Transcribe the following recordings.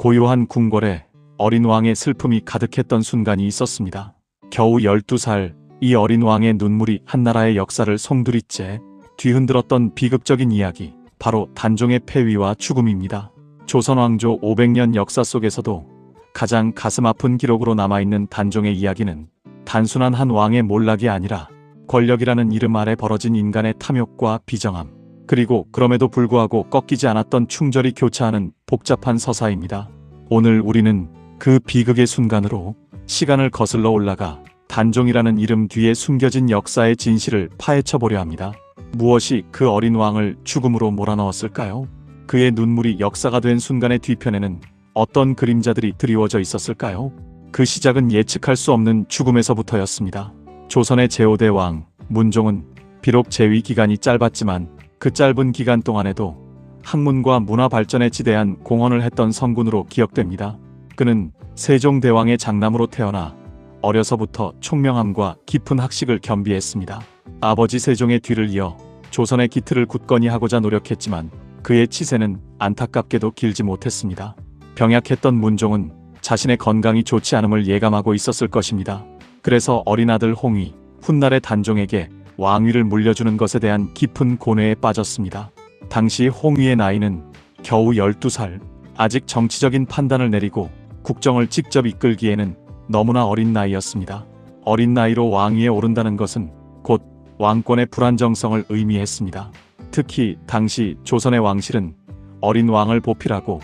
고요한 궁궐에 어린 왕의 슬픔이 가득했던 순간이 있었습니다. 겨우 12살, 이 어린 왕의 눈물이 한나라의 역사를 송두리째 뒤흔들었던 비극적인 이야기, 바로 단종의 폐위와 죽음입니다. 조선 왕조 500년 역사 속에서도 가장 가슴 아픈 기록으로 남아있는 단종의 이야기는 단순한 한 왕의 몰락이 아니라 권력이라는 이름 아래 벌어진 인간의 탐욕과 비정함, 그리고 그럼에도 불구하고 꺾이지 않았던 충절이 교차하는 복잡한 서사입니다. 오늘 우리는 그 비극의 순간으로 시간을 거슬러 올라가 단종이라는 이름 뒤에 숨겨진 역사의 진실을 파헤쳐보려 합니다. 무엇이 그 어린 왕을 죽음으로 몰아넣었을까요? 그의 눈물이 역사가 된 순간의 뒤편에는 어떤 그림자들이 드리워져 있었을까요? 그 시작은 예측할 수 없는 죽음에서부터였습니다. 조선의 제5대 왕 문종은 비록 재위 기간이 짧았지만 그 짧은 기간 동안에도 학문과 문화 발전에 지대한 공헌을 했던 성군으로 기억됩니다. 그는 세종대왕의 장남으로 태어나 어려서부터 총명함과 깊은 학식을 겸비했습니다. 아버지 세종의 뒤를 이어 조선의 기틀을 굳건히 하고자 노력했지만 그의 치세는 안타깝게도 길지 못했습니다. 병약했던 문종은 자신의 건강이 좋지 않음을 예감하고 있었을 것입니다. 그래서 어린 아들 홍위, 훗날의 단종에게 왕위를 물려주는 것에 대한 깊은 고뇌에 빠졌습니다. 당시 홍위의 나이는 겨우 12살, 아직 정치적인 판단을 내리고 국정을 직접 이끌기에는 너무나 어린 나이였습니다. 어린 나이로 왕위에 오른다는 것은 곧 왕권의 불안정성을 의미했습니다. 특히 당시 조선의 왕실은 어린 왕을 보필하고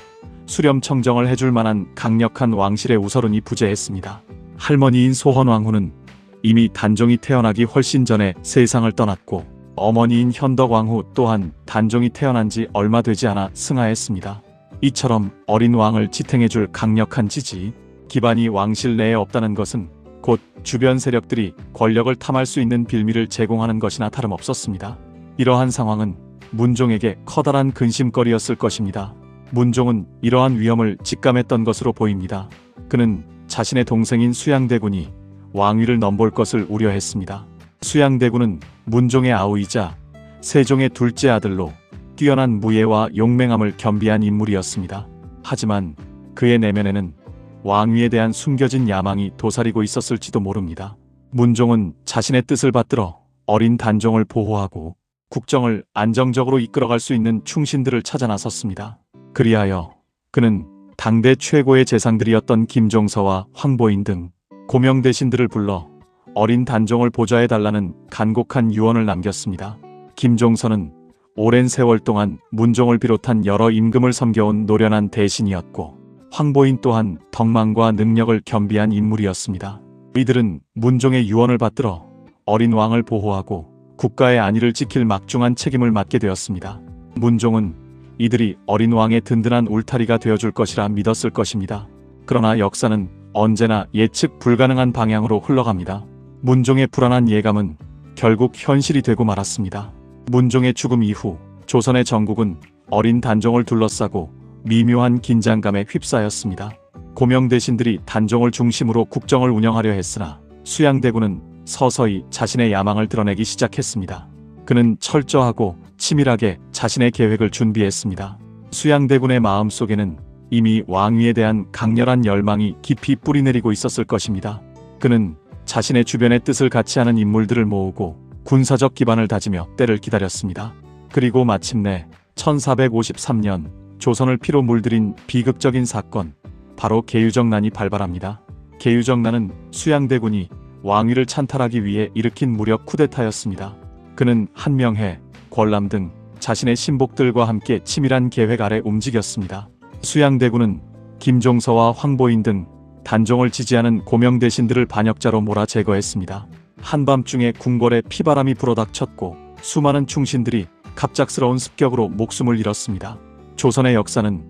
수렴 청정을 해줄 만한 강력한 왕실의 우서른이 부재했습니다. 할머니인 소헌왕후는 이미 단종이 태어나기 훨씬 전에 세상을 떠났고 어머니인 현덕왕후 또한 단종이 태어난 지 얼마 되지 않아 승하했습니다. 이처럼 어린 왕을 지탱해줄 강력한 지지 기반이 왕실 내에 없다는 것은 곧 주변 세력들이 권력을 탐할 수 있는 빌미를 제공하는 것이나 다름없었습니다. 이러한 상황은 문종에게 커다란 근심거리였을 것입니다. 문종은 이러한 위험을 직감했던 것으로 보입니다. 그는 자신의 동생인 수양대군이 왕위를 넘볼 것을 우려했습니다. 수양대군은 문종의 아우이자 세종의 둘째 아들로 뛰어난 무예와 용맹함을 겸비한 인물이었습니다. 하지만 그의 내면에는 왕위에 대한 숨겨진 야망이 도사리고 있었을지도 모릅니다. 문종은 자신의 뜻을 받들어 어린 단종을 보호하고 국정을 안정적으로 이끌어갈 수 있는 충신들을 찾아 나섰습니다. 그리하여 그는 당대 최고의 재상들이었던 김종서와 황보인 등 고명 대신들을 불러 어린 단종을 보좌해달라는 간곡한 유언을 남겼습니다. 김종서는 오랜 세월 동안 문종을 비롯한 여러 임금을 섬겨온 노련한 대신이었고 황보인 또한 덕망과 능력을 겸비한 인물이었습니다. 이들은 문종의 유언을 받들어 어린 왕을 보호하고 국가의 안위를 지킬 막중한 책임을 맡게 되었습니다. 문종은 이들이 어린 왕의 든든한 울타리가 되어줄 것이라 믿었을 것입니다. 그러나 역사는 언제나 예측 불가능한 방향으로 흘러갑니다. 문종의 불안한 예감은 결국 현실이 되고 말았습니다. 문종의 죽음 이후 조선의 전국은 어린 단종을 둘러싸고 미묘한 긴장감에 휩싸였습니다. 고명 대신들이 단종을 중심으로 국정을 운영하려 했으나 수양대군은 서서히 자신의 야망을 드러내기 시작했습니다. 그는 철저하고 치밀하게 자신의 계획을 준비했습니다. 수양대군의 마음속에는 이미 왕위에 대한 강렬한 열망이 깊이 뿌리내리고 있었을 것입니다. 그는 자신의 주변의 뜻을 같이 하는 인물들을 모으고 군사적 기반을 다지며 때를 기다렸습니다. 그리고 마침내 1453년 조선을 피로 물들인 비극적인 사건, 바로 계유정난이 발발합니다. 계유정난은 수양대군이 왕위를 찬탈하기 위해 일으킨 무력 쿠데타였습니다. 그는 한명회, 권람 등 자신의 신복들과 함께 치밀한 계획 아래 움직였습니다. 수양대군은 김종서와 황보인 등 단종을 지지하는 고명 대신들을 반역자로 몰아 제거했습니다. 한밤중에 궁궐에 피바람이 불어닥쳤고 수많은 충신들이 갑작스러운 습격으로 목숨을 잃었습니다. 조선의 역사는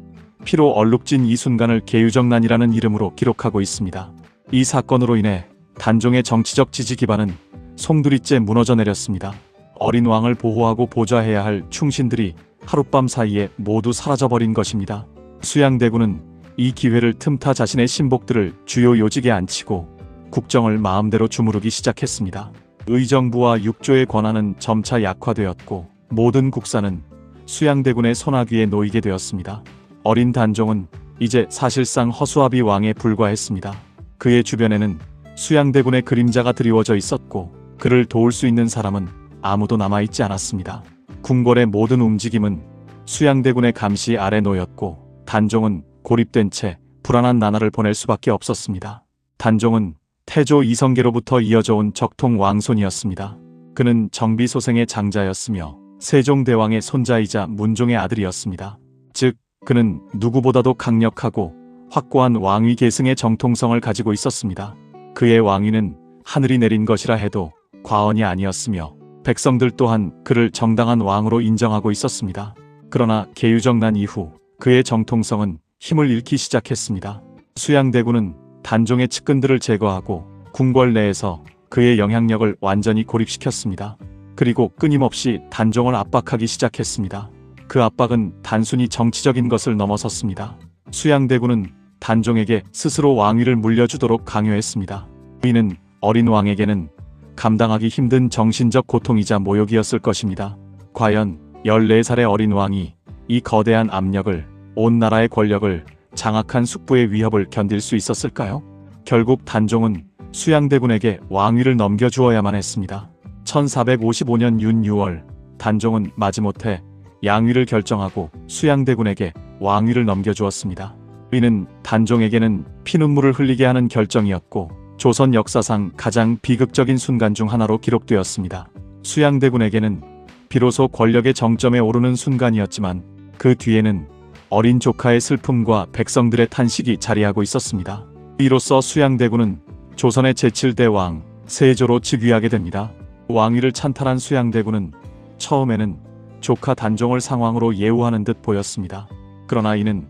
피로 얼룩진 이 순간을 계유정난이라는 이름으로 기록하고 있습니다. 이 사건으로 인해 단종의 정치적 지지 기반은 송두리째 무너져 내렸습니다. 어린 왕을 보호하고 보좌해야 할 충신들이 하룻밤 사이에 모두 사라져버린 것입니다. 수양대군은 이 기회를 틈타 자신의 신복들을 주요 요직에 앉히고 국정을 마음대로 주무르기 시작했습니다. 의정부와 육조의 권한은 점차 약화되었고 모든 국사는 수양대군의 손아귀에 놓이게 되었습니다. 어린 단종은 이제 사실상 허수아비 왕에 불과했습니다. 그의 주변에는 수양대군의 그림자가 드리워져 있었고 그를 도울 수 있는 사람은 아무도 남아있지 않았습니다. 궁궐의 모든 움직임은 수양대군의 감시 아래 놓였고 단종은 고립된 채 불안한 나날을 보낼 수밖에 없었습니다. 단종은 태조 이성계로부터 이어져 온 적통 왕손이었습니다. 그는 정비소생의 장자였으며 세종대왕의 손자이자 문종의 아들이었습니다. 즉 그는 누구보다도 강력하고 확고한 왕위 계승의 정통성을 가지고 있었습니다. 그의 왕위는 하늘이 내린 것이라 해도 과언이 아니었으며 백성들 또한 그를 정당한 왕으로 인정하고 있었습니다. 그러나 계유정난 이후 그의 정통성은 힘을 잃기 시작했습니다. 수양대군은 단종의 측근들을 제거하고 궁궐 내에서 그의 영향력을 완전히 고립시켰습니다. 그리고 끊임없이 단종을 압박하기 시작했습니다. 그 압박은 단순히 정치적인 것을 넘어섰습니다. 수양대군은 단종에게 스스로 왕위를 물려주도록 강요했습니다. 이는 어린 왕에게는 감당하기 힘든 정신적 고통이자 모욕이었을 것입니다. 과연 14살의 어린 왕이 이 거대한 압력을, 온 나라의 권력을, 장악한 숙부의 위협을 견딜 수 있었을까요? 결국 단종은 수양대군에게 왕위를 넘겨주어야만 했습니다. 1455년 윤 6월 단종은 마지못해 양위를 결정하고 수양대군에게 왕위를 넘겨주었습니다. 이는 단종에게는 피눈물을 흘리게 하는 결정이었고 조선 역사상 가장 비극적인 순간 중 하나로 기록되었습니다. 수양대군에게는 비로소 권력의 정점에 오르는 순간이었지만 그 뒤에는 어린 조카의 슬픔과 백성들의 탄식이 자리하고 있었습니다. 이로써 수양대군은 조선의 제7대 왕 세조로 즉위하게 됩니다. 왕위를 찬탈한 수양대군은 처음에는 조카 단종을 상왕으로 예우하는 듯 보였습니다. 그러나 이는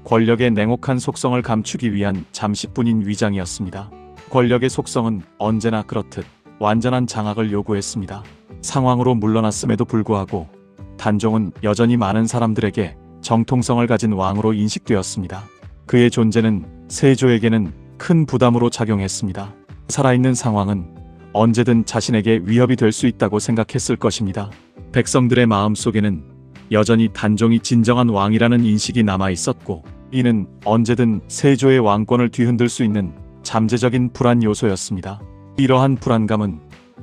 권력의 냉혹한 속성을 감추기 위한 잠시뿐인 위장이었습니다. 권력의 속성은 언제나 그렇듯 완전한 장악을 요구했습니다. 상왕으로 물러났음에도 불구하고 단종은 여전히 많은 사람들에게 정통성을 가진 왕으로 인식되었습니다. 그의 존재는 세조에게는 큰 부담으로 작용했습니다. 살아있는 상왕은 언제든 자신에게 위협이 될 수 있다고 생각했을 것입니다. 백성들의 마음속에는 여전히 단종이 진정한 왕이라는 인식이 남아있었고 이는 언제든 세조의 왕권을 뒤흔들 수 있는 잠재적인 불안 요소였습니다. 이러한 불안감은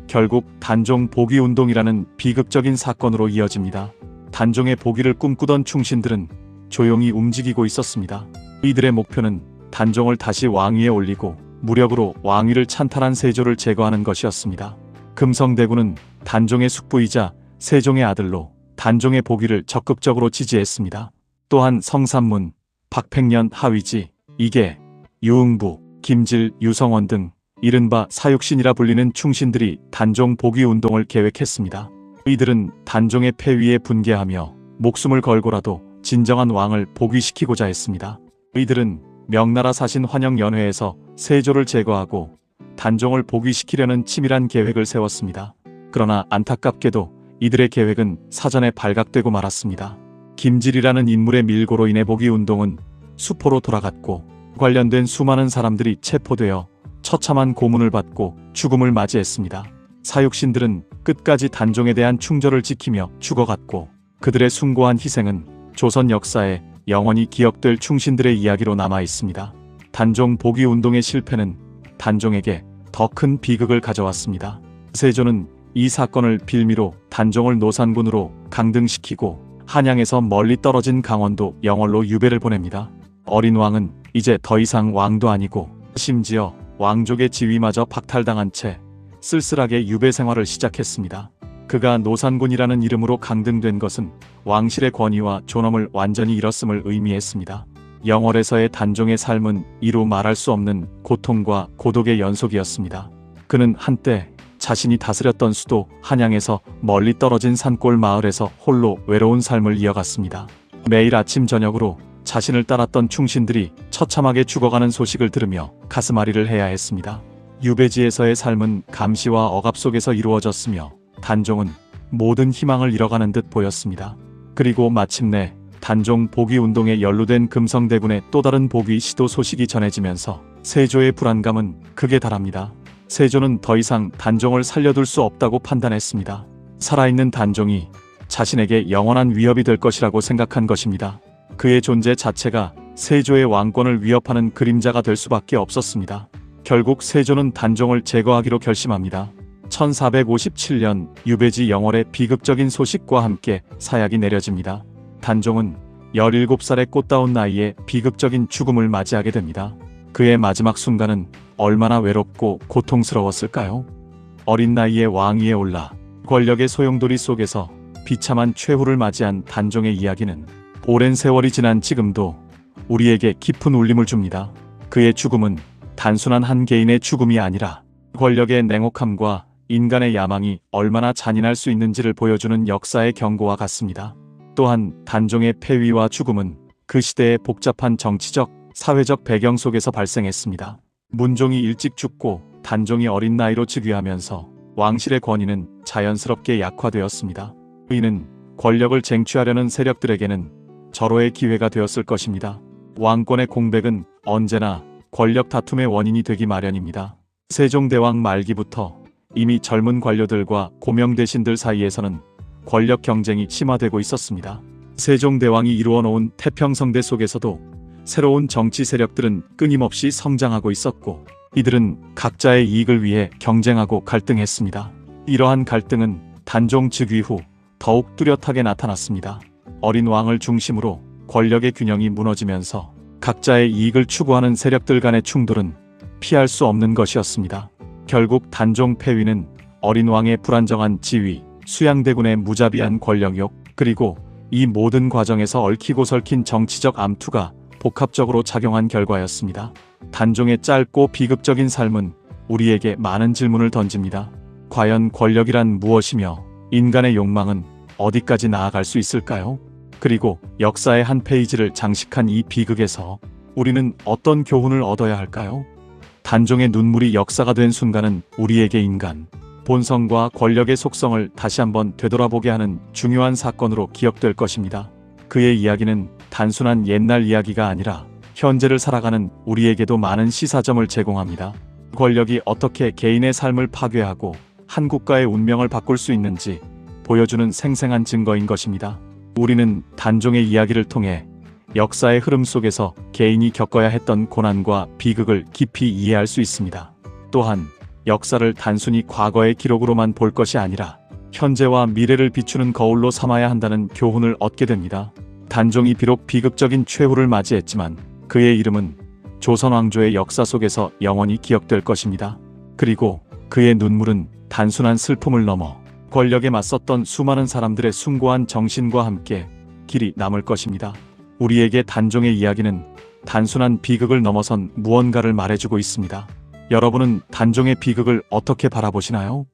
결국 단종 복위운동이라는 비극적인 사건으로 이어집니다. 단종의 복위를 꿈꾸던 충신들은 조용히 움직이고 있었습니다. 이들의 목표는 단종을 다시 왕위에 올리고 무력으로 왕위를 찬탈한 세조를 제거하는 것이었습니다. 금성대군은 단종의 숙부이자 세종의 아들로 단종의 복위를 적극적으로 지지했습니다. 또한 성삼문, 박팽년, 하위지, 이계, 유응부, 김질, 유성원 등 이른바 사육신이라 불리는 충신들이 단종 복위 운동을 계획했습니다. 이들은 단종의 폐위에 분개하며 목숨을 걸고라도 진정한 왕을 복위시키고자 했습니다. 이들은 명나라 사신 환영연회에서 세조를 제거하고 단종을 복위시키려는 치밀한 계획을 세웠습니다. 그러나 안타깝게도 이들의 계획은 사전에 발각되고 말았습니다. 김질이라는 인물의 밀고로 인해 복위운동은 수포로 돌아갔고 관련된 수많은 사람들이 체포되어 처참한 고문을 받고 죽음을 맞이했습니다. 사육신들은 끝까지 단종에 대한 충절을 지키며 죽어갔고 그들의 숭고한 희생은 조선 역사에 영원히 기억될 충신들의 이야기로 남아 있습니다. 단종 복위 운동의 실패는 단종에게 더 큰 비극을 가져왔습니다. 세조는 이 사건을 빌미로 단종을 노산군으로 강등시키고 한양에서 멀리 떨어진 강원도 영월로 유배를 보냅니다. 어린 왕은 이제 더 이상 왕도 아니고 심지어 왕족의 지위마저 박탈당한 채 쓸쓸하게 유배 생활을 시작했습니다. 그가 노산군이라는 이름으로 강등된 것은 왕실의 권위와 존엄을 완전히 잃었음을 의미했습니다. 영월에서의 단종의 삶은 이루 말할 수 없는 고통과 고독의 연속이었습니다. 그는 한때 자신이 다스렸던 수도 한양에서 멀리 떨어진 산골 마을에서 홀로 외로운 삶을 이어갔습니다. 매일 아침 저녁으로 자신을 따랐던 충신들이 처참하게 죽어가는 소식을 들으며 가슴앓이를 해야 했습니다. 유배지에서의 삶은 감시와 억압 속에서 이루어졌으며 단종은 모든 희망을 잃어가는 듯 보였습니다. 그리고 마침내 단종 복위 운동에 연루된 금성대군의 또 다른 복위 시도 소식이 전해지면서 세조의 불안감은 극에 달합니다. 세조는 더 이상 단종을 살려둘 수 없다고 판단했습니다. 살아있는 단종이 자신에게 영원한 위협이 될 것이라고 생각한 것입니다. 그의 존재 자체가 세조의 왕권을 위협하는 그림자가 될 수밖에 없었습니다. 결국 세조는 단종을 제거하기로 결심합니다. 1457년 유배지 영월의 비극적인 소식과 함께 사약이 내려집니다. 단종은 17살의 꽃다운 나이에 비극적인 죽음을 맞이하게 됩니다. 그의 마지막 순간은 얼마나 외롭고 고통스러웠을까요? 어린 나이에 왕위에 올라 권력의 소용돌이 속에서 비참한 최후를 맞이한 단종의 이야기는 오랜 세월이 지난 지금도 우리에게 깊은 울림을 줍니다. 그의 죽음은 단순한 한 개인의 죽음이 아니라 권력의 냉혹함과 인간의 야망이 얼마나 잔인할 수 있는지를 보여주는 역사의 경고와 같습니다. 또한 단종의 폐위와 죽음은 그 시대의 복잡한 정치적, 사회적 배경 속에서 발생했습니다. 문종이 일찍 죽고 단종이 어린 나이로 즉위하면서 왕실의 권위는 자연스럽게 약화되었습니다. 이는 권력을 쟁취하려는 세력들에게는 절호의 기회가 되었을 것입니다. 왕권의 공백은 언제나 권력 다툼의 원인이 되기 마련입니다. 세종대왕 말기부터 이미 젊은 관료들과 고명대신들 사이에서는 권력 경쟁이 심화되고 있었습니다. 세종대왕이 이루어놓은 태평성대 속에서도 새로운 정치 세력들은 끊임없이 성장하고 있었고, 이들은 각자의 이익을 위해 경쟁하고 갈등했습니다. 이러한 갈등은 단종 즉위 후 더욱 뚜렷하게 나타났습니다. 어린 왕을 중심으로 권력의 균형이 무너지면서 각자의 이익을 추구하는 세력들 간의 충돌은 피할 수 없는 것이었습니다. 결국 단종 폐위는 어린 왕의 불안정한 지위, 수양대군의 무자비한 권력욕, 그리고 이 모든 과정에서 얽히고 설킨 정치적 암투가 복합적으로 작용한 결과였습니다. 단종의 짧고 비극적인 삶은 우리에게 많은 질문을 던집니다. 과연 권력이란 무엇이며 인간의 욕망은 어디까지 나아갈 수 있을까요? 그리고 역사의 한 페이지를 장식한 이 비극에서 우리는 어떤 교훈을 얻어야 할까요? 단종의 눈물이 역사가 된 순간은 우리에게 인간, 본성과 권력의 속성을 다시 한번 되돌아보게 하는 중요한 사건으로 기억될 것입니다. 그의 이야기는 단순한 옛날 이야기가 아니라 현재를 살아가는 우리에게도 많은 시사점을 제공합니다. 권력이 어떻게 개인의 삶을 파괴하고 한 국가의 운명을 바꿀 수 있는지 보여주는 생생한 증거인 것입니다. 우리는 단종의 이야기를 통해 역사의 흐름 속에서 개인이 겪어야 했던 고난과 비극을 깊이 이해할 수 있습니다. 또한 역사를 단순히 과거의 기록으로만 볼 것이 아니라 현재와 미래를 비추는 거울로 삼아야 한다는 교훈을 얻게 됩니다. 단종이 비록 비극적인 최후를 맞이했지만 그의 이름은 조선 왕조의 역사 속에서 영원히 기억될 것입니다. 그리고 그의 눈물은 단순한 슬픔을 넘어 권력에 맞섰던 수많은 사람들의 숭고한 정신과 함께 길이 남을 것입니다. 우리에게 단종의 이야기는 단순한 비극을 넘어선 무언가를 말해주고 있습니다. 여러분은 단종의 비극을 어떻게 바라보시나요?